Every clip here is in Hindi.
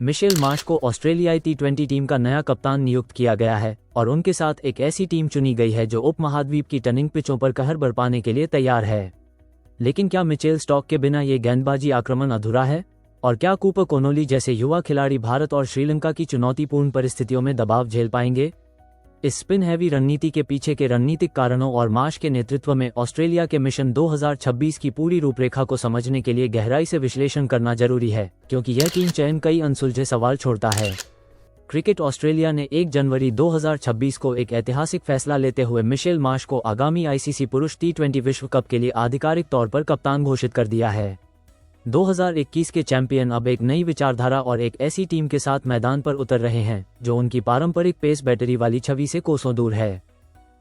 मिशेल मार्श को ऑस्ट्रेलियाई टी20 टीम का नया कप्तान नियुक्त किया गया है और उनके साथ एक ऐसी टीम चुनी गई है जो उपमहाद्वीप की टर्निंग पिचों पर कहर बरपाने के लिए तैयार है। लेकिन क्या मिचेल स्टॉक के बिना ये गेंदबाजी आक्रमण अधूरा है? और क्या कूपर कोनोली जैसे युवा खिलाड़ी भारत और श्रीलंका की चुनौतीपूर्ण परिस्थितियों में दबाव झेल पाएंगे? इस स्पिन हैवी रणनीति के पीछे के रणनीतिक कारणों और मार्श के नेतृत्व में ऑस्ट्रेलिया के मिशन 2026 की पूरी रूपरेखा को समझने के लिए गहराई से विश्लेषण करना जरूरी है, क्योंकि यह टीम चयन कई अनसुलझे सवाल छोड़ता है। क्रिकेट ऑस्ट्रेलिया ने 1 जनवरी 2026 को एक ऐतिहासिक फैसला लेते हुए मिशेल मार्श को आगामी आईसीसी पुरुष टी20 विश्व कप के लिए आधिकारिक तौर पर कप्तान घोषित कर दिया है। 2021 के चैंपियन अब एक नई विचारधारा और एक ऐसी टीम के साथ मैदान पर उतर रहे हैं जो उनकी पारंपरिक पेस बैटरी वाली छवि से कोसों दूर है।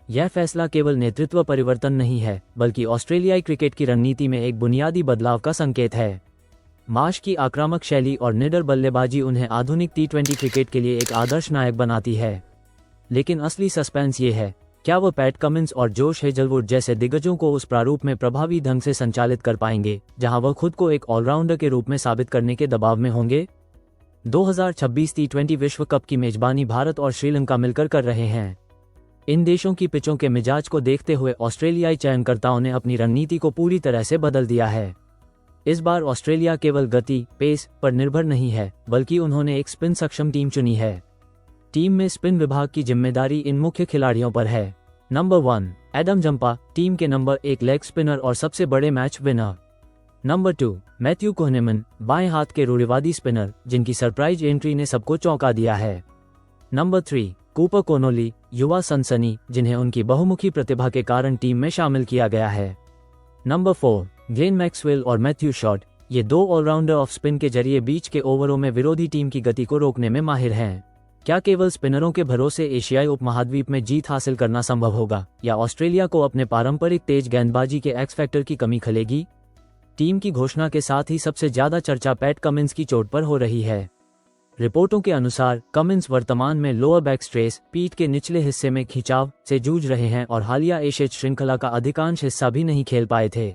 यह फैसला केवल नेतृत्व परिवर्तन नहीं है, बल्कि ऑस्ट्रेलियाई क्रिकेट की रणनीति में एक बुनियादी बदलाव का संकेत है। मार्श की आक्रामक शैली और निडर बल्लेबाजी उन्हें आधुनिक टी20 क्रिकेट के लिए एक आदर्श नायक बनाती है। लेकिन असली सस्पेंस ये है, क्या वो पैट कमिंस और जोश हेजलवुड जैसे दिग्गजों को उस प्रारूप में प्रभावी ढंग से संचालित कर पाएंगे जहां वह खुद को एक ऑलराउंडर के रूप में साबित करने के दबाव में होंगे? 2026 टी20 विश्व कप की मेजबानी भारत और श्रीलंका मिलकर कर रहे हैं। इन देशों की पिचों के मिजाज को देखते हुए ऑस्ट्रेलियाई चयनकर्ताओं ने अपनी रणनीति को पूरी तरह से बदल दिया है। इस बार ऑस्ट्रेलिया केवल गति, पेस पर निर्भर नहीं है, बल्कि उन्होंने एक स्पिन सक्षम टीम चुनी है। टीम में स्पिन विभाग की जिम्मेदारी इन मुख्य खिलाड़ियों पर है। नंबर 1, एडम जंपा, टीम के नंबर 1 लेग स्पिनर और सबसे बड़े match winner. Number 2, Matthew Kuhnemann, बाएं हाथ के रूढ़िवादी स्पिनर जिनकी सरप्राइज एंट्री ने सबको चौंका दिया है। नंबर 3, कूपर कोनोली, युवा सनसनी जिन्हें उनकी बहुमुखी प्रतिभा के कारण टीम में शामिल किया गया है। नंबर 4, ग्लेन मैक्सवेल और मैथ्यू शॉर्ट, ये 2 ऑलराउंडर ऑफ स्पिन के जरिए बीच के ओवरों में विरोधी टीम की गति को रोकने में माहिर हैं। क्या केवल स्पिनरों के भरोसे एशियाई उपमहाद्वीप में जीत हासिल करना संभव होगा, या ऑस्ट्रेलिया को अपने पारंपरिक तेज गेंदबाजी के एक्स फैक्टर की कमी खलेगी? टीम की घोषणा के साथ ही सबसे ज्यादा चर्चा पैट कमिंस की चोट पर हो रही है। रिपोर्टों के अनुसार कमिंस वर्तमान में लोअर बैक स्ट्रेस, पीठ के निचले हिस्से में खिंचाव से जूझ रहे हैं और हालिया एशेज श्रृंखला का अधिकांश हिस्सा भी नहीं खेल पाए थे।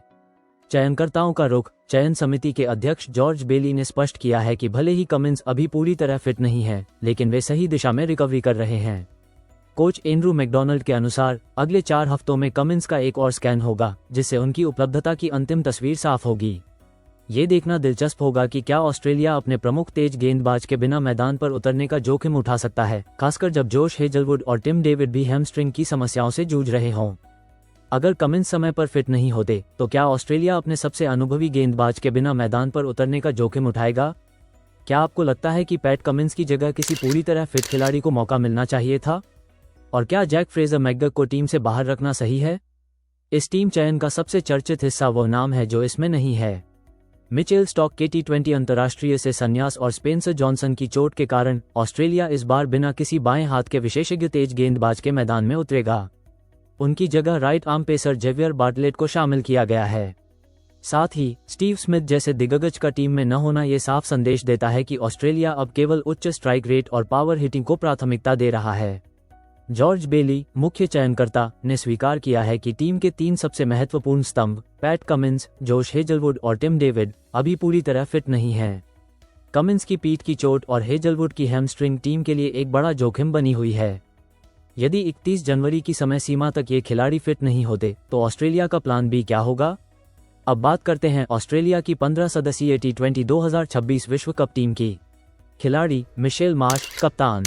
चयनकर्ताओं का रुख, चयन समिति के अध्यक्ष जॉर्ज बेली ने स्पष्ट किया है कि भले ही कमिंस अभी पूरी तरह फिट नहीं है, लेकिन वे सही दिशा में रिकवरी कर रहे हैं। कोच एंड्रू मैकडॉनल्ड के अनुसार अगले 4 हफ्तों में कमिंस का एक और स्कैन होगा, जिससे उनकी उपलब्धता की अंतिम तस्वीर साफ होगी। ये देखना दिलचस्प होगा कि क्या ऑस्ट्रेलिया अपने प्रमुख तेज गेंदबाज के बिना मैदान पर उतरने का जोखिम उठा सकता है, खासकर जब जोश हेजलवुड और टिम डेविड भी हैमस्ट्रिंग की समस्याओं से जूझ रहे हों। अगर कमिंस समय पर फिट नहीं होते तो क्या ऑस्ट्रेलिया अपने सबसे अनुभवी गेंदबाज के बिना मैदान पर उतरने का जोखिम उठाएगा? क्या आपको लगता है कि पैट कमिंस की जगह किसी पूरी तरह फिट खिलाड़ी को मौका मिलना चाहिए था? और क्या जैक फ्रेजर मैकगग को टीम से बाहर रखना सही है? इस टीम चयन का सबसे चर्चित हिस्सा वो नाम है जो इसमें नहीं है। मिचेल स्टॉक के टी20 अंतर्राष्ट्रीय से संन्यास और स्पेंसर जॉनसन की चोट के कारण ऑस्ट्रेलिया इस बार बिना किसी बाएं हाथ के विशेषज्ञ तेज गेंदबाज के मैदान में उतरेगा। उनकी जगह right arm pacer Xavier Bartlett को शामिल किया गया है। साथ ही स्टीव स्मिथ जैसे दिग्गज का टीम में न होना ये साफ संदेश देता है कि ऑस्ट्रेलिया अब केवल उच्च स्ट्राइक रेट और पावर हिटिंग को प्राथमिकता दे रहा है। जॉर्ज बेली, मुख्य चयनकर्ता, ने स्वीकार किया है कि टीम के 3 सबसे महत्वपूर्ण स्तंभ पैट कमिंस, जोश हेजलवुड और टिम डेविड अभी पूरी तरह फिट नहीं हैं। कमिंस की पीठ की चोट और हेजलवुड की हैमस्ट्रिंग टीम के लिए एक बड़ा जोखिम बनी हुई है। यदि 31 जनवरी की समय सीमा तक ये खिलाड़ी फिट नहीं होते तो ऑस्ट्रेलिया का प्लान बी क्या होगा? अब बात करते हैं ऑस्ट्रेलिया की 15 सदस्यीय टी20 2026 विश्व कप टीम की। खिलाड़ी मिशेल मार्श, कप्तान।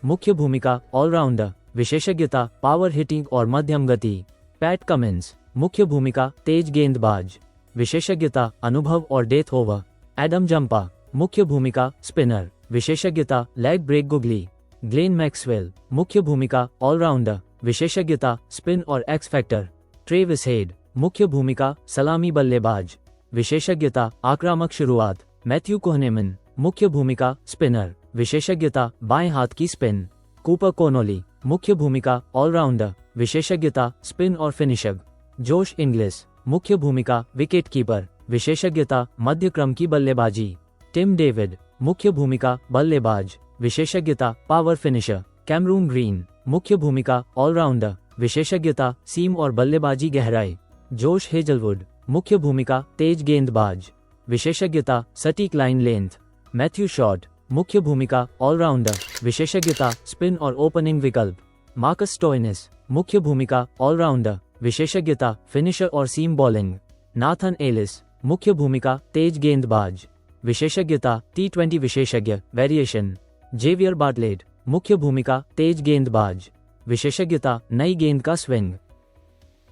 मुख्य भूमिका ऑलराउंडर, विशेषज्ञता पावर हिटिंग और मध्यम गति। पैट कमिंस, मुख्य भूमिका तेज गेंदबाज, विशेषज्ञता अनुभव और डेथ ओवर। एडम जंपा, मुख्य भूमिका स्पिनर, विशेषज्ञता leg break googly. Glenn Maxwell, मुख्य भूमिका ऑलराउंडर, विशेषज्ञता स्पिन और एक्स फैक्टर। ट्रेविस हेड, मुख्य भूमिका सलामी बल्लेबाज, विशेषज्ञता आक्रामक शुरुआत। मैथ्यू कुहनेमन, मुख्य भूमिका स्पिनर, विशेषज्ञता बाएं हाथ की स्पिन। कूपर कोनोली, मुख्य भूमिका ऑलराउंडर, विशेषज्ञता स्पिन और फिनिशर। जोश इंग्लिस, मुख्य भूमिका विकेट कीपर, विशेषज्ञता मध्य क्रम की बल्लेबाजी। टिम डेविड, मुख्य भूमिका बल्लेबाज, विशेषज्ञता पावर फिनिशर। कैमरून ग्रीन, मुख्य भूमिका ऑलराउंडर, विशेषज्ञता सीम और बल्लेबाजी गहराई। जोश हेजलवुड, मुख्य भूमिका तेज गेंदबाज, विशेषज्ञता सटीक लाइन लेंथ। मैथ्यू शॉर्ट, मुख्य भूमिका ऑलराउंडर, विशेषज्ञता स्पिन और ओपनिंग विकल्प। मार्कस स्टोइनिस, मुख्य भूमिका ऑलराउंडर, विशेषज्ञता फिनिशर और सीम बॉलिंग। नाथन एलिस, मुख्य भूमिका तेज गेंदबाज, विशेषज्ञता T20 विशेषज्ञ वेरिएशन। जेवियर बार्टलेट, मुख्य भूमिका तेज गेंदबाज, विशेषज्ञता नई गेंद का स्विंग।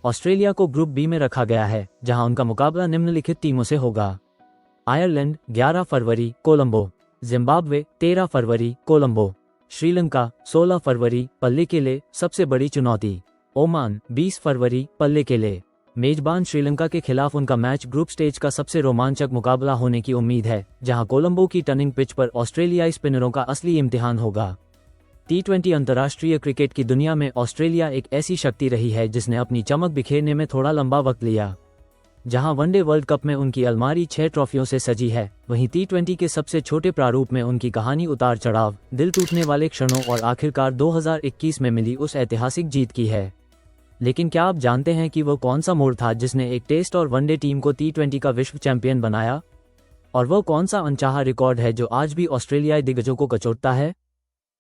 ऑस्ट्रेलिया को ग्रुप बी में रखा गया है, जहां उनका मुकाबला निम्नलिखित टीमों से होगा। आयरलैंड 11 फरवरी कोलंबो, जिम्बाब्वे 13 फरवरी कोलंबो, श्रीलंका 16 फरवरी पल्लिकेले सबसे बड़ी चुनौती, ओमान 20 फरवरी पल्लिकेले। मेजबान श्रीलंका के खिलाफ उनका मैच ग्रुप स्टेज का सबसे रोमांचक मुकाबला होने की उम्मीद है, जहां कोलंबो की टर्निंग पिच पर ऑस्ट्रेलियाई स्पिनरों का असली इम्तिहान होगा। T20 अंतर्राष्ट्रीय क्रिकेट की दुनिया में ऑस्ट्रेलिया एक ऐसी शक्ति रही है जिसने अपनी चमक बिखेरने में थोड़ा लंबा वक्त लिया। जहां वनडे वर्ल्ड कप में उनकी अलमारी 6 ट्रॉफियों से सजी है, वहीं T20 के सबसे छोटे प्रारूप में उनकी कहानी उतार चढ़ाव, दिल टूटने वाले क्षणों और आखिरकार 2021 में मिली उस ऐतिहासिक जीत की है। लेकिन क्या आप जानते हैं कि वो कौन सा मोड़ था जिसने एक टेस्ट और वनडे टीम को T20 का विश्व चैंपियन बनाया? और वो कौन सा अनचाहा रिकॉर्ड है जो आज भी ऑस्ट्रेलियाई दिग्गजों को कचोटता है?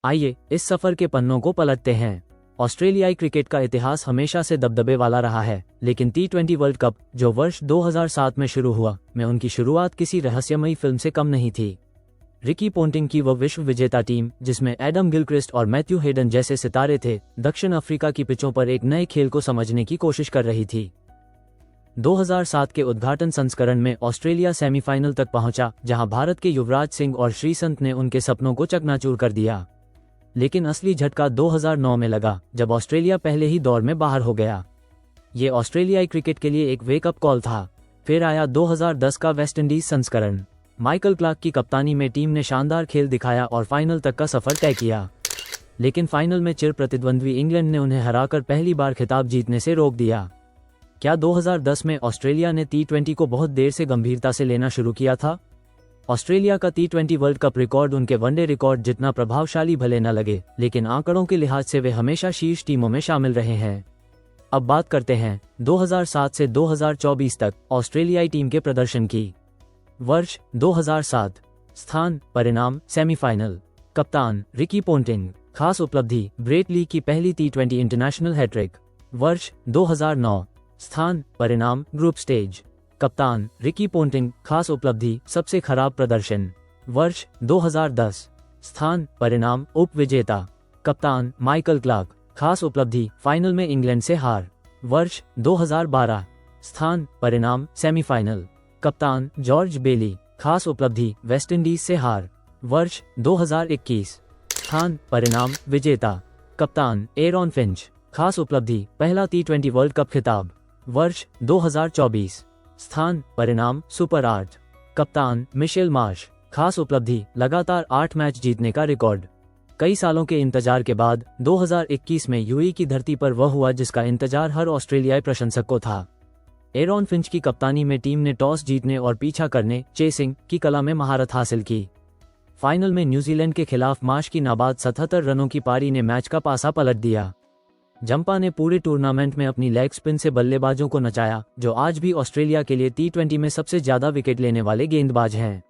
आइए इस सफर के पन्नों को पलटते हैं। ऑस्ट्रेलियाई क्रिकेट का इतिहास हमेशा से दबदबे वाला रहा है, लेकिन T20 वर्ल्ड कप, जो वर्ष 2007 में शुरू हुआ, में उनकी शुरुआत किसी रहस्यमयी फिल्म से कम नहीं थी। रिकी पोंटिंग की वह विश्व विजेता टीम, जिसमें एडम गिलक्रिस्ट और मैथ्यू हेडन जैसे सितारे थे, दक्षिण अफ्रीका की पिचों पर एक नए खेल को समझने की कोशिश कर रही थी। 2007 के उद्घाटन संस्करण में ऑस्ट्रेलिया सेमीफाइनल तक पहुंचा, जहां भारत के युवराज सिंह और श्रीसंत ने उनके सपनों को चकनाचूर कर दिया। लेकिन असली झटका 2009 में लगा, जब ऑस्ट्रेलिया पहले ही दौर में बाहर हो गया। ये ऑस्ट्रेलियाई क्रिकेट के लिए एक वेकअप कॉल था। फिर आया 2010 का वेस्टइंडीज संस्करण। माइकल क्लार्क की कप्तानी में टीम ने शानदार खेल दिखाया और फाइनल तक का सफर तय किया। लेकिन फाइनल में चिर प्रतिद्वंद्वी इंग्लैंड ने उन्हें हराकर पहली बार खिताब जीतने से रोक दिया। क्या 2010 में ऑस्ट्रेलिया ने T20 को बहुत देर से गंभीरता से लेना शुरू किया था? ऑस्ट्रेलिया का T20 वर्ल्ड कप रिकॉर्ड उनके वनडे रिकॉर्ड जितना प्रभावशाली भले न लगे, लेकिन आंकड़ों के लिहाज से वे हमेशा शीर्ष टीमों में शामिल रहे हैं। अब बात करते हैं 2007 से 2024 तक ऑस्ट्रेलियाई टीम के प्रदर्शन की। वर्ष 2007, स्थान परिणाम सेमीफाइनल, कप्तान रिकी पोंटिंग, खास उपलब्धि ब्रेट ली की पहली T20 इंटरनेशनल हैट्रिक। वर्ष 2009, स्थान परिणाम ग्रुप स्टेज, कप्तान रिकी पोंटिंग, खास उपलब्धि सबसे खराब प्रदर्शन। वर्ष 2010, स्थान परिणाम उप विजेता, कप्तान माइकल क्लार्क, खास उपलब्धि फाइनल में इंग्लैंड से हार। वर्ष 2012, स्थान परिणाम सेमीफाइनल, कप्तान जॉर्ज बेली, खास उपलब्धि वेस्टइंडीज से हार। वर्ष 2021, स्थान परिणाम विजेता, कप्तान एरॉन फिंच, खास उपलब्धि पहला T20 वर्ल्ड कप खिताब। वर्ष 2024, स्थान परिणाम सुपर 8, कप्तान मिशेल मार्श, खास उपलब्धि लगातार 8 मैच जीतने का रिकॉर्ड। कई सालों के इंतजार के बाद 2021 में यूएई की धरती पर वह हुआ जिसका इंतजार हर ऑस्ट्रेलियाई प्रशंसक को था। एरॉन फिंच की कप्तानी में टीम ने टॉस जीतने और पीछा करने चेसिंग की कला में महारत हासिल की। फाइनल में न्यूजीलैंड के खिलाफ मार्श की नाबाद 77 रनों की पारी ने मैच का पासा पलट दिया। जंपा ने पूरे टूर्नामेंट में अपनी लेग स्पिन से बल्लेबाजों को नचाया, जो आज भी ऑस्ट्रेलिया के लिए T20 में सबसे ज्यादा विकेट लेने वाले गेंदबाज हैं।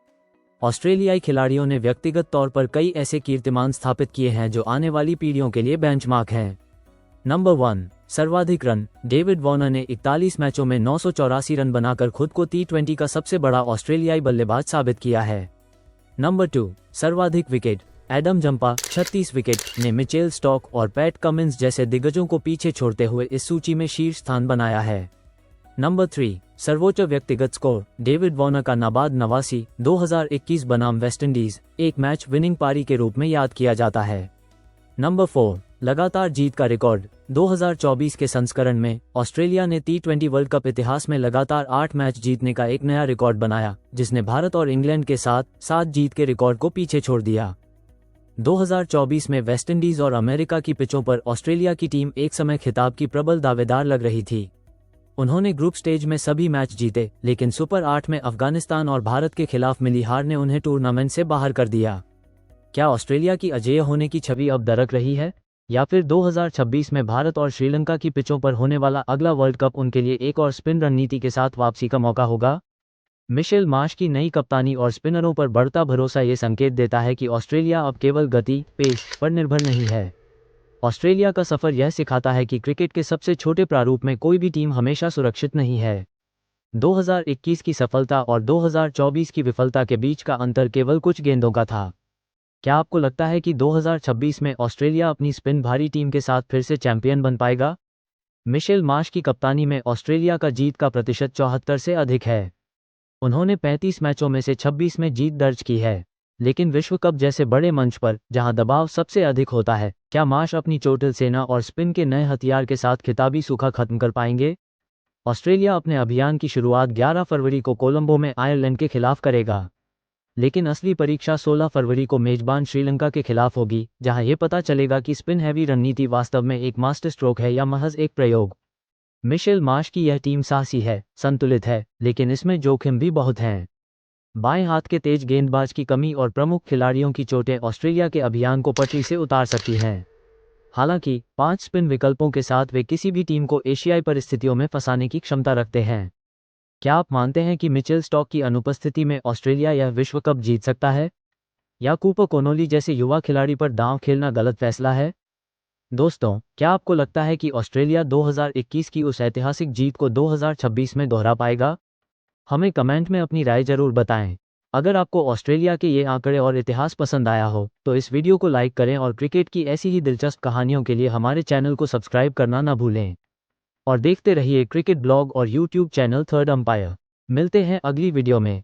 ऑस्ट्रेलियाई खिलाड़ियों ने व्यक्तिगत तौर पर कई ऐसे कीर्तिमान स्थापित किए हैं जो आने वाली पीढ़ियों के लिए बेंचमार्क हैं। नंबर 1, सर्वाधिक रन। डेविड वॉर्नर ने 41 मैचों में 984 रन बनाकर खुद को T20 का सबसे बड़ा ऑस्ट्रेलियाई बल्लेबाज साबित किया है। नंबर 2, सर्वाधिक विकेट। एडम जंपा 36 विकेट ने मिचेल स्टॉक और पैट कमिंस जैसे दिग्गजों को पीछे छोड़ते हुए इस सूची में शीर्ष स्थान बनाया है। नंबर 3, सर्वोच्च व्यक्तिगत स्कोर। डेविड वॉर्नर का नाबाद 89 2021 बनाम वेस्टइंडीज एक मैच विनिंग पारी के रूप में याद किया जाता है। नंबर 4, लगातार जीत का रिकॉर्ड। 2024 के संस्करण में ऑस्ट्रेलिया ने T20 वर्ल्ड कप इतिहास में लगातार 8 मैच जीतने का एक नया रिकॉर्ड बनाया, जिसने भारत और इंग्लैंड के साथ 7 जीत के रिकॉर्ड को पीछे छोड़ दिया। 2024 में वेस्टइंडीज और अमेरिका की पिचों पर ऑस्ट्रेलिया की टीम एक समय खिताब की प्रबल दावेदार लग रही थी। उन्होंने ग्रुप स्टेज में सभी मैच जीते, लेकिन सुपर 8 में अफगानिस्तान और भारत के खिलाफ मिली हार ने उन्हें टूर्नामेंट से बाहर कर दिया। क्या ऑस्ट्रेलिया की अजेय होने की छवि अब दरक रही है, या फिर 2026 में भारत और श्रीलंका की पिचों पर होने वाला अगला वर्ल्ड कप उनके लिए एक और स्पिन रणनीति के साथ वापसी का मौका होगा? मिशेल मार्श की नई कप्तानी और स्पिनरों पर बढ़ता भरोसा ये संकेत देता है कि ऑस्ट्रेलिया अब केवल गति, पेस पर निर्भर नहीं है। ऑस्ट्रेलिया का सफर यह सिखाता है कि क्रिकेट के सबसे छोटे प्रारूप में कोई भी टीम हमेशा सुरक्षित नहीं है। 2021 की सफलता और 2024 की विफलता के बीच का अंतर केवल कुछ गेंदों का था। क्या आपको लगता है कि 2026 में ऑस्ट्रेलिया अपनी स्पिन भारी टीम के साथ फिर से चैंपियन बन पाएगा? मिशेल मार्श की कप्तानी में ऑस्ट्रेलिया का जीत का प्रतिशत 74 से अधिक है। उन्होंने 35 मैचों में से 26 में जीत दर्ज की है। लेकिन विश्व कप जैसे बड़े मंच पर, जहां दबाव सबसे अधिक होता है, क्या मार्श अपनी चोटिल सेना और स्पिन के नए हथियार के साथ खिताबी सूखा खत्म कर पाएंगे? ऑस्ट्रेलिया अपने अभियान की शुरुआत 11 फरवरी को कोलंबो में आयरलैंड के खिलाफ करेगा। लेकिन असली परीक्षा 16 फरवरी को मेजबान श्रीलंका के खिलाफ होगी, जहां यह पता चलेगा कि स्पिन हैवी रणनीति वास्तव में एक मास्टर स्ट्रोक है या महज एक प्रयोग। मिशेल मार्श की यह टीम साहसी है, संतुलित है, लेकिन इसमें जोखिम भी बहुत हैं। बाएं हाथ के तेज गेंदबाज की कमी और प्रमुख खिलाड़ियों की चोटें ऑस्ट्रेलिया के अभियान को पटरी से उतार सकती हैं। हालांकि 5 स्पिन विकल्पों के साथ वे किसी भी टीम को एशियाई परिस्थितियों में फंसाने की क्षमता रखते हैं। क्या आप मानते हैं कि मिचेल स्टॉक की अनुपस्थिति में ऑस्ट्रेलिया यह विश्व कप जीत सकता है? या कूपर कोनोली जैसे युवा खिलाड़ी पर दांव खेलना गलत फैसला है? दोस्तों, क्या आपको लगता है कि ऑस्ट्रेलिया 2021 की उस ऐतिहासिक जीत को 2026 में दोहरा पाएगा? हमें कमेंट में अपनी राय जरूर बताएं। अगर आपको ऑस्ट्रेलिया के ये आंकड़े और इतिहास पसंद आया हो, तो इस वीडियो को लाइक करें और क्रिकेट की ऐसी ही दिलचस्प कहानियों के लिए हमारे चैनल को सब्सक्राइब करना न भूलें। और देखते रहिए क्रिकेट ब्लॉग और यूट्यूब चैनल थर्ड अंपायर। मिलते हैं अगली वीडियो में।